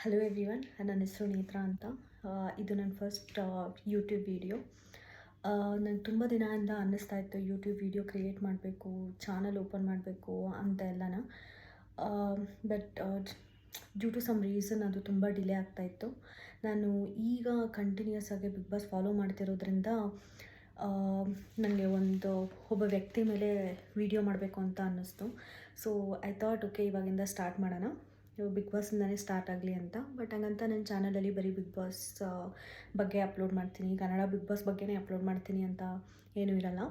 Hello everyone, ನನ್ನ ಹೆಸರು ನೇತ್ರ ಅಂತ. ಇದು ನನ್ನ ಫಸ್ಟ್ ಯೂಟ್ಯೂಬ್ ವೀಡಿಯೋ. ನಂಗೆ ತುಂಬ ದಿನದಿಂದ ಅನ್ನಿಸ್ತಾ ಇತ್ತು ಯೂಟ್ಯೂಬ್ ವೀಡಿಯೋ ಕ್ರಿಯೇಟ್ ಮಾಡಬೇಕು, ಚಾನಲ್ ಓಪನ್ ಮಾಡಬೇಕು ಅಂತ ಎಲ್ಲನ. But due to some reason ಅದು ತುಂಬ ಡಿಲೇ ಆಗ್ತಾಯಿತ್ತು. ನಾನು ಈಗ ಕಂಟಿನ್ಯೂಸ್ ಆಗಿ ಬಿಗ್ ಬಾಸ್ ಫಾಲೋ ಮಾಡ್ತಿರೋದ್ರಿಂದ ನನಗೆ ಒಬ್ಬ ವ್ಯಕ್ತಿ ಮೇಲೆ ವೀಡಿಯೋ ಮಾಡಬೇಕು ಅಂತ ಅನ್ನಿಸ್ತು. ಸೊ ಐ ಥಾಟ್ ಓಕೆ, ಇವಾಗಿಂದ ಸ್ಟಾರ್ಟ್ ಮಾಡೋಣ, ಬಿಗ್ ಬಾಸಿಂದನೇ ಸ್ಟಾರ್ಟ್ ಆಗಲಿ ಅಂತ. ಬಟ್ ಹಂಗಂತ ನನ್ನ ಚಾನಲಲ್ಲಿ ಬರೀ ಬಿಗ್ ಬಾಸ್ ಬಗ್ಗೆ ಅಪ್ಲೋಡ್ ಮಾಡ್ತೀನಿ, ಕನ್ನಡ ಬಿಗ್ ಬಾಸ್ ಬಗ್ಗೆನೇ ಅಪ್ಲೋಡ್ ಮಾಡ್ತೀನಿ ಅಂತ ಏನೂ ಇರಲ್ಲ.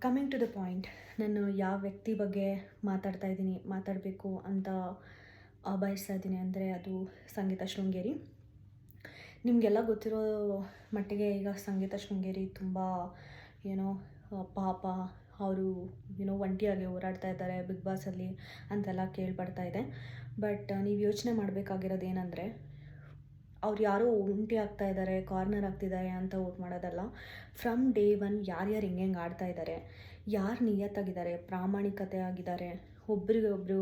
ಕಮಿಂಗ್ ಟು ದ ಪಾಯಿಂಟ್, ನಾನು ಯಾವ ವ್ಯಕ್ತಿ ಬಗ್ಗೆ ಮಾತಾಡಬೇಕು ಅಂತ ಬಯಸ್ತಾ ಇದ್ದೀನಿ ಅಂದರೆ ಅದು ಸಂಗೀತ ಶೃಂಗೇರಿ. ನಿಮಗೆಲ್ಲ ಗೊತ್ತಿರೋ ಮಟ್ಟಿಗೆ ಈಗ ಸಂಗೀತ ಶೃಂಗೇರಿ ತುಂಬ ಪಾಪ ಅವರು ಒಂಟಿಯಾಗಿ ಹೋರಾಡ್ತಾ ಇದ್ದಾರೆ ಬಿಗ್ ಬಾಸಲ್ಲಿ ಅಂತೆಲ್ಲ ಕೇಳ್ಪಡ್ತಾ ಇದೆ. ಬಟ್ ನೀವು ಯೋಚನೆ ಮಾಡಬೇಕಾಗಿರೋದು ಏನಂದರೆ, ಅವ್ರು ಯಾರೋ ಒಂಟಿ ಆಗ್ತಾ ಇದ್ದಾರೆ, ಕಾರ್ನರ್ ಆಗ್ತಿದ್ದಾರೆ ಅಂತ ವೋಟ್ ಮಾಡೋದಲ್ಲ. ಫ್ರಮ್ ಡೇ ಒನ್ ಯಾರ್ಯಾರು ಹೆಂಗೆ ಆಡ್ತಾ ಇದ್ದಾರೆ, ಯಾರು ನಿಯತ್ತಾಗಿದ್ದಾರೆ, ಪ್ರಾಮಾಣಿಕತೆ ಆಗಿದ್ದಾರೆ, ಒಬ್ರಿಗೊಬ್ರು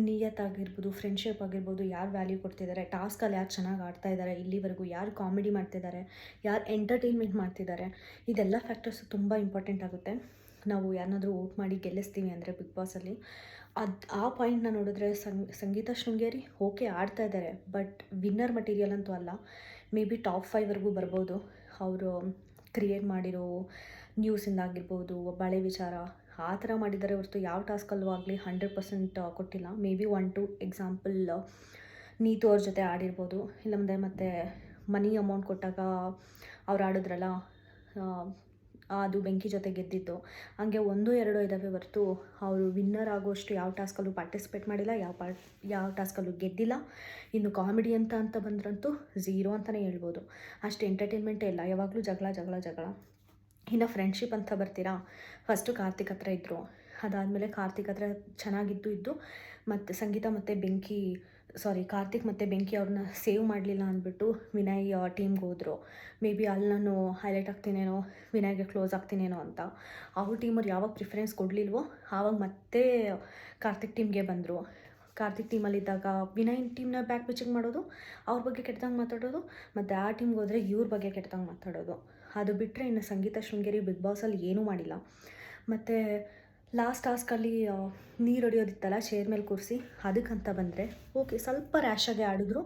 ನಿಯತ್ತಾಗಿರ್ಬೋದು, ಫ್ರೆಂಡ್ಶಿಪ್ ಆಗಿರ್ಬೋದು, ಯಾರು ವ್ಯಾಲ್ಯೂ ಕೊಡ್ತಿದ್ದಾರೆ, ಟಾಸ್ಕಲ್ಲಿ ಯಾರು ಚೆನ್ನಾಗಿ ಆಡ್ತಾ ಇದ್ದಾರೆ, ಇಲ್ಲಿವರೆಗೂ ಯಾರು ಕಾಮಿಡಿ ಮಾಡ್ತಿದ್ದಾರೆ, ಯಾರು ಎಂಟರ್ಟೈನ್ಮೆಂಟ್ ಮಾಡ್ತಿದ್ದಾರೆ, ಇದೆಲ್ಲ ಫ್ಯಾಕ್ಟರ್ಸ್ ತುಂಬ ಇಂಪಾರ್ಟೆಂಟ್ ಆಗುತ್ತೆ. ನಾವು ಯಾರನ್ನಾದರೂ ವೋಟ್ ಮಾಡಿ ಗೆಲ್ಲಿಸ್ತೀವಿ ಅಂದರೆ ಬಿಗ್ ಬಾಸಲ್ಲಿ ಆ ಪಾಯಿಂಟ್ನ ನೋಡಿದ್ರೆ ಸಂಗೀತ ಶೃಂಗೇರಿ ಓಕೆ ಆಡ್ತಾ ಇದ್ದಾರೆ, ಬಟ್ ವಿನ್ನರ್ ಮಟೀರಿಯಲ್ ಅಂತೂ ಅಲ್ಲ. ಮೇ ಬಿ ಟಾಪ್ 5ವರೆಗೂ ಬರ್ಬೋದು. ಅವರು ಕ್ರಿಯೇಟ್ ಮಾಡಿರೋ ನ್ಯೂಸಿಂದ ಆಗಿರ್ಬೋದು, ಬಳೆ ವಿಚಾರ ಆ ಥರ ಮಾಡಿದ್ದಾರೆ ಹೊರತು ಯಾವ ಟಾಸ್ಕಲ್ಲೂ ಆಗಲಿ 100% ಕೊಟ್ಟಿಲ್ಲ. ಮೇ ಬಿ 1-2 ಎಕ್ಸಾಂಪಲ್ ನೀತು ಅವ್ರ ಜೊತೆ ಆಡಿರ್ಬೋದು, ಇಲ್ಲಂದರೆ ಮತ್ತು ಮನಿ ಅಮೌಂಟ್ ಕೊಟ್ಟಾಗ ಅವ್ರು ಆಡಿದ್ರಲ್ಲ, ಅದು ಬೆಂಕಿ ಜೊತೆ ಗೆದ್ದಿದ್ದು. ಹಂಗೆ 1-2 ಇದ್ದಾವೆ ಹೊರತು ಅವರು ವಿನ್ನರ್ ಆಗೋಷ್ಟು ಯಾವ ಟಾಸ್ಕಲ್ಲೂ ಪಾರ್ಟಿಸಿಪೇಟ್ ಮಾಡಿಲ್ಲ, ಯಾವ ಟಾಸ್ಕಲ್ಲೂ ಗೆದ್ದಿಲ್ಲ. ಇನ್ನು ಕಾಮಿಡಿ ಅಂತ ಬಂದ್ರಂತೂ ಝೀರೋ ಅಂತಲೇ ಹೇಳ್ಬೋದು. ಅಷ್ಟು ಎಂಟರ್ಟೈನ್ಮೆಂಟೇ ಇಲ್ಲ, ಯಾವಾಗಲೂ ಜಗಳ. ಇನ್ನು ಫ್ರೆಂಡ್ಶಿಪ್ ಅಂತ ಬರ್ತೀರಾ, ಫಸ್ಟು ಕಾರ್ತಿಕ್ ಹತ್ರ ಇದ್ದರು. ಅದಾದಮೇಲೆ ಕಾರ್ತಿಕ್ ಹತ್ರ ಚೆನ್ನಾಗಿದ್ದು ಮತ್ತು ಸಂಗೀತ ಮತ್ತು ಕಾರ್ತಿಕ್ ಮತ್ತು ಬೆಂಕಿ ಅವ್ರನ್ನ ಸೇವ್ ಮಾಡಲಿಲ್ಲ ಅಂದ್ಬಿಟ್ಟು ವಿನಯ್ ಟೀಮ್ಗೆ ಹೋದರು. ಮೇ ಬಿ ಅಲ್ಲಿ ನಾನು ಹೈಲೈಟ್ ಆಗ್ತೀನೇನೋ, ವಿನಯ್ಗೆ ಕ್ಲೋಸ್ ಆಗ್ತೀನೇನೋ ಅಂತ. ಅವ್ರ ಟೀಮವ್ರು ಯಾವಾಗ ಪ್ರಿಫರೆನ್ಸ್ ಕೊಡಲಿಲ್ವೋ ಆವಾಗ ಮತ್ತೆ ಕಾರ್ತಿಕ್ ಟೀಮ್ಗೆ ಬಂದರು. ಕಾರ್ತಿಕ್ ಟೀಮಲ್ಲಿದ್ದಾಗ ವಿನಯ್ ಟೀಮ್ನ ಬ್ಯಾಕ್ ಪಿಚಿಂಗ್ ಮಾಡೋದು, ಅವ್ರ ಬಗ್ಗೆ ಕೆಟ್ಟದಂಗೆ ಮಾತಾಡೋದು, ಮತ್ತು ಆ ಟೀಮ್ಗೆ ಹೋದರೆ ಇವ್ರ ಬಗ್ಗೆ ಕೆಟ್ಟದಂಗೆ ಮಾತಾಡೋದು. ಅದು ಬಿಟ್ಟರೆ ಇನ್ನು ಸಂಗೀತ ಶೃಂಗೇರಿ ಬಿಗ್ ಬಾಸಲ್ಲಿ ಏನೂ ಮಾಡಿಲ್ಲ. ಮತ್ತು ಲಾಸ್ಟ್ ಟಾಸ್ಕಲ್ಲಿ ನೀರು ಹೊಡಿಯೋದಿತ್ತಲ್ಲ ಚೇರ್ ಮೇಲೆ ಕೂರಿಸಿ, ಅದಕ್ಕಂತ ಬಂದರೆ ಓಕೆ, ಸ್ವಲ್ಪ ರ್ಯಾಶಾಗಿ ಆಡಿದ್ರು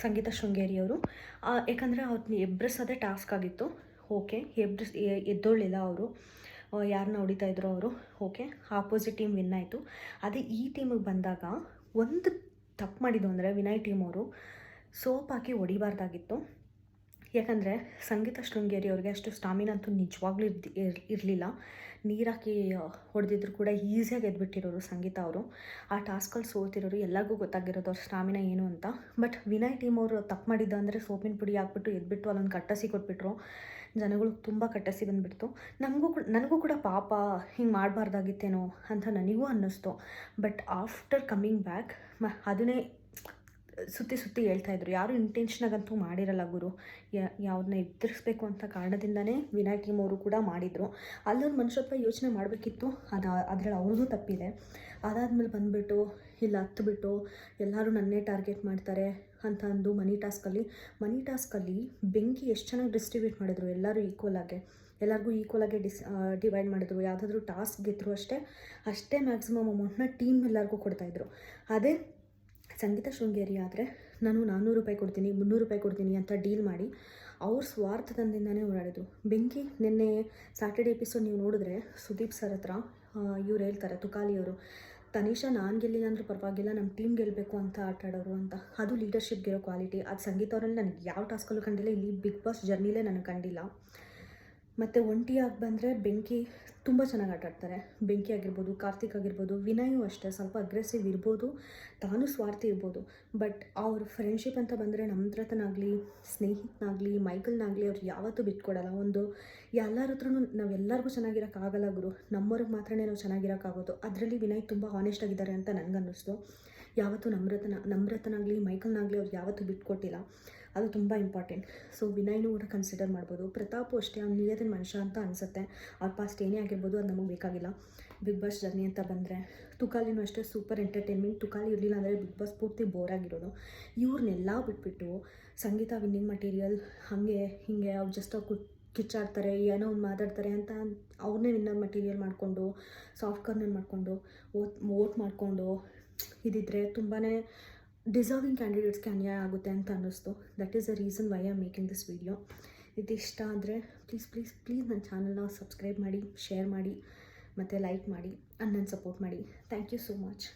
ಸಂಗೀತ ಶೃಂಗೇರಿಯವರು. ಯಾಕಂದರೆ ಅವ್ರನ್ನ ಎಬ್ಬರಿಸೋದೇ ಟಾಸ್ಕ್ ಆಗಿತ್ತು. ಓಕೆ, ಎದ್ದೊಳ್ಳಿಲ್ಲ ಅವರು, ಯಾರನ್ನ ಹೊಡಿತಾ ಇದ್ರು ಅವರು. ಓಕೆ, ಆಪೋಸಿಟ್ ಟೀಮ್ ವಿನ್ ಆಯಿತು. ಅದೇ ಈ ಟೀಮಿಗೆ ಬಂದಾಗ ಒಂದು ತಪ್ಪು ಮಾಡಿದ್ದು ಅಂದರೆ ವಿನಯ್ ಟೀಮವರು ಸೋಪ್ ಹಾಕಿ ಹೊಡಿಬಾರ್ದಾಗಿತ್ತು. ಯಾಕಂದರೆ ಸಂಗೀತ ಶೃಂಗೇರಿ ಅವ್ರಿಗೆ ಅಷ್ಟು ಸ್ಟಾಮಿನಾ ಅಂತೂ ನಿಜವಾಗ್ಲೂ ಇರಲಿಲ್ಲ. ನೀರಾಕಿ ಹೊಡೆದಿದ್ರು ಕೂಡ ಈಸಿಯಾಗಿ ಗೆದ್ಬಿಟ್ಟಿರೋರು ಸಂಗೀತ ಅವರು. ಆ ಟಾಸ್ಕಲ್ಲಿ ಸೋತಿರೋರು ಎಲ್ಲರಿಗೂ ಗೊತ್ತಾಗಿರೋದು ಅವ್ರ ಸ್ಟಾಮಿನಾ ಏನು ಅಂತ. ಬಟ್ ವಿನಯ್ ಟೀಮ್ ಅವರು ತಪ್ಪು ಮಾಡಿದ್ದು ಅಂದರೆ ಸೋಪಿನ ಪುಡಿ ಹಾಕ್ಬಿಟ್ಟು ಎದ್ಬಿಟ್ಟು ಅಲ್ಲೊಂದು ಕಟ್ಟಸಿ ಕೊಟ್ಬಿಟ್ರು. ಜನಗಳು ತುಂಬ ಕಟ್ಟಸಿ ಬಂದುಬಿಡ್ತು. ನನಗೂ ಕೂಡ ಪಾಪ ಹಿಂಗೆ ಮಾಡಬಾರ್ದಾಗಿತ್ತೇನೋ ಅಂತ ನನಗೂ ಅನ್ನಿಸ್ತು. ಬಟ್ ಆಫ್ಟರ್ ಕಮ್ಮಿಂಗ್ ಬ್ಯಾಕ್ ಅದನ್ನೇ ಸುತ್ತಿ ಹೇಳ್ತಾಯಿದ್ರು, ಯಾರು ಇಂಟೆನ್ಷನಾಗಂತೂ ಮಾಡಿರಲ್ಲ ಗುರು, ಯಾವ್ದನ್ನ ಎದುರಿಸ್ಬೇಕು ಅಂತ ಕಾರಣದಿಂದನೇ ವಿನಯ್ ಟೀಮ್ ಅವರು ಕೂಡ ಮಾಡಿದರು. ಅಲ್ಲೊಂದು ಮನುಷ್ಯತ್ವ ಯೋಚನೆ ಮಾಡಬೇಕಿತ್ತು, ಅದರಲ್ಲಿ ಅವ್ರದ್ದು ತಪ್ಪಿದೆ. ಅದಾದಮೇಲೆ ಬಂದುಬಿಟ್ಟು ಇಲ್ಲಿ ಹತ್ಬಿಟ್ಟು ಎಲ್ಲರೂ ನನ್ನೇ ಟಾರ್ಗೆಟ್ ಮಾಡ್ತಾರೆ ಅಂತ ಅಂದು ಮನಿ ಟಾಸ್ಕಲ್ಲಿ ಬೆಂಕಿ ಎಷ್ಟು ಚೆನ್ನಾಗಿ ಡಿಸ್ಟ್ರಿಬ್ಯೂಟ್ ಮಾಡಿದ್ರು, ಎಲ್ಲರಿಗೂ ಈಕ್ವಲಾಗೆ ಡಿವೈಡ್ ಮಾಡಿದ್ರು. ಯಾವುದಾದ್ರೂ ಟಾಸ್ಕ್ ಗೆದ್ದರು ಅಷ್ಟೇ ಮ್ಯಾಕ್ಸಿಮಮ್ ಅಮೌಂಟ್ನ ಟೀಮ್ ಎಲ್ಲರಿಗೂ ಕೊಡ್ತಾಯಿದ್ರು. ಅದೇ ಸಂಗೀತ ಶೃಂಗೇರಿ ಆದರೆ ನಾನು 400 ರೂಪಾಯಿ ಕೊಡ್ತೀನಿ, 300 ರೂಪಾಯಿ ಕೊಡ್ತೀನಿ ಅಂತ ಡೀಲ್ ಮಾಡಿ ಅವ್ರ ಸ್ವಾರ್ಥದಿಂದನೇ ಓಡಾಡಿದ್ರು. ಬೆಂಕಿ ನಿನ್ನೆ ಸ್ಯಾಟರ್ಡೆ ಎಪಿಸೋಡ್ ನೀವು ನೋಡಿದ್ರೆ ಸುದೀಪ್ ಸರ್ ಹತ್ರ ಇವ್ರು ಹೇಳ್ತಾರೆ, ತುಕಾಲಿಯವರು, ತನಿಷಾ ನಾನು ಗೆಲ್ಲಿಲ್ಲ ಅಂದರೂ ಪರವಾಗಿಲ್ಲ, ನಮ್ಮ ಟೀಮ್ ಗೆಲ್ಲಬೇಕು ಅಂತ ಆಟಾಡೋರು ಅಂತ. ಅದು ಲೀಡರ್ಶಿಪ್ಗಿರೋ ಕ್ವಾಲಿಟಿ. ಅದು ಸಂಗೀತ ಅವರಲ್ಲಿ ನನಗೆ ಯಾವ ಟಾಸ್ಕಲ್ಲೂ ಕಂಡಿಲ್ಲ, ಇಲ್ಲಿ ಬಿಗ್ ಬಾಸ್ ಜರ್ನಿಲೇ ನನಗೆ ಕಂಡಿಲ್ಲ. ಮತ್ತು ಒಂಟಿಯಾಗಿ ಬಂದರೆ ಬೆಂಕಿ ತುಂಬ ಚೆನ್ನಾಗಿ ಆಟಾಡ್ತಾರೆ. ಬೆಂಕಿ ಆಗಿರ್ಬೋದು, ಕಾರ್ತಿಕ್ ಆಗಿರ್ಬೋದು, ವಿನಯೂ ಅಷ್ಟೇ ಸ್ವಲ್ಪ ಅಗ್ರೆಸಿವ್ ಇರ್ಬೋದು, ತಾನು ಸ್ವಾರ್ಥಿ ಇರ್ಬೋದು. ಬಟ್ ಅವ್ರ ಫ್ರೆಂಡ್ಶಿಪ್ ಅಂತ ಬಂದರೆ ನಮ್ರತನಾಗಲಿ, ಸ್ನೇಹಿತನಾಗಲಿ, ಮೈಕಲ್ನಾಗಲಿ ಅವ್ರು ಯಾವತ್ತೂ ಬಿಟ್ಕೊಡಲ್ಲ. ಎಲ್ಲರ ಹತ್ರನೂ ನಾವೆಲ್ಲರಿಗೂ ಚೆನ್ನಾಗಿರೋಕ್ಕಾಗಲ್ಲ ಗುರು, ನಮ್ಮವ್ರಿಗೆ ಮಾತ್ರನೇ ನಾವು ಚೆನ್ನಾಗಿರೋಕ್ಕಾಗೋದು. ಅದರಲ್ಲಿ ವಿನಯ್ ತುಂಬ ಹಾನೆಸ್ಟ್ ಆಗಿದ್ದಾರೆ ಅಂತ ನನಗನ್ನಿಸ್ತು. ಯಾವತ್ತೂ ನಮ್ರತನಾಗಲಿ ಮೈಕಲ್ನಾಗಲಿ ಅವ್ರು ಯಾವತ್ತೂ ಬಿಟ್ಕೊಟ್ಟಿಲ್ಲ. ಅದು ತುಂಬ ಇಂಪಾರ್ಟೆಂಟ್. ಸೊ ವಿನಯ್ನೂ ಕೂಡ ಕನ್ಸಿಡರ್ ಮಾಡ್ಬೋದು. ಪ್ರತಾಪು ಅಷ್ಟೇ, ಅವ್ನು ನಿಯತ್ತಿನ ಮನುಷ್ಯ ಅಂತ ಅನಿಸುತ್ತೆ. ಅವ್ರ ಪಾಸ್ಟ್ ಏನೇ ಆಗಿರ್ಬೋದು, ಅದು ನಮಗೆ ಬೇಕಾಗಿಲ್ಲ. ಬಿಗ್ ಬಾಸ್ ಜರ್ನಿ ಅಂತ ಬಂದರೆ ತುಕಾಲಿನೂ ಅಷ್ಟೇ ಸೂಪರ್ ಎಂಟರ್ಟೈನ್ಮೆಂಟ್. ತುಕಾಲಿ ಇರಲಿಲ್ಲ ಅಂದರೆ ಬಿಗ್ ಬಾಸ್ ಪೂರ್ತಿ ಬೋರ್ ಆಗಿರೋದು. ಇವ್ರನ್ನೆಲ್ಲ ಬಿಟ್ಬಿಟ್ಟು ಸಂಗೀತ ವಿನ್ನಿಂಗ್ ಮಟೀರಿಯಲ್ ಹಾಗೆ ಹೀಗೆ ಅವ್ರು ಜಸ್ಟ್ ಅವ್ರು ಕಿಚ್ಚಾಡ್ತಾರೆ, ಏನೋ ಒಂದು ಮಾತಾಡ್ತಾರೆ ಅಂತ ಅವ್ರನ್ನೇ ವಿನ್ನರ್ ಮಟೀರಿಯಲ್ ಮಾಡಿಕೊಂಡು ಸಾಫ್ಟ್ ಕಾರ್ನರ್ ಮಾಡಿಕೊಂಡು ವೋಟ್ ಮಾಡಿಕೊಂಡು ಇದಿದ್ರೆ ತುಂಬಾ ಡಿಸರ್ವಿಂಗ್ ಕ್ಯಾಂಡಿಡೇಟ್ಸ್ಗೆ ಅನ್ಯಾಯ ಆಗುತ್ತೆ ಅಂತ ಅನ್ನಿಸ್ತು. That is the reason why I am making this video. ಇದು ಇಷ್ಟ ಆದರೆ ಪ್ಲೀಸ್ ನನ್ನ ಚಾನಲ್ನ ಸಬ್ಸ್ಕ್ರೈಬ್ ಮಾಡಿ, ಶೇರ್ ಮಾಡಿ ಮತ್ತು ಲೈಕ್ ಮಾಡಿ, ನನ್ನ ಸಪೋರ್ಟ್ ಮಾಡಿ. Thank you so much.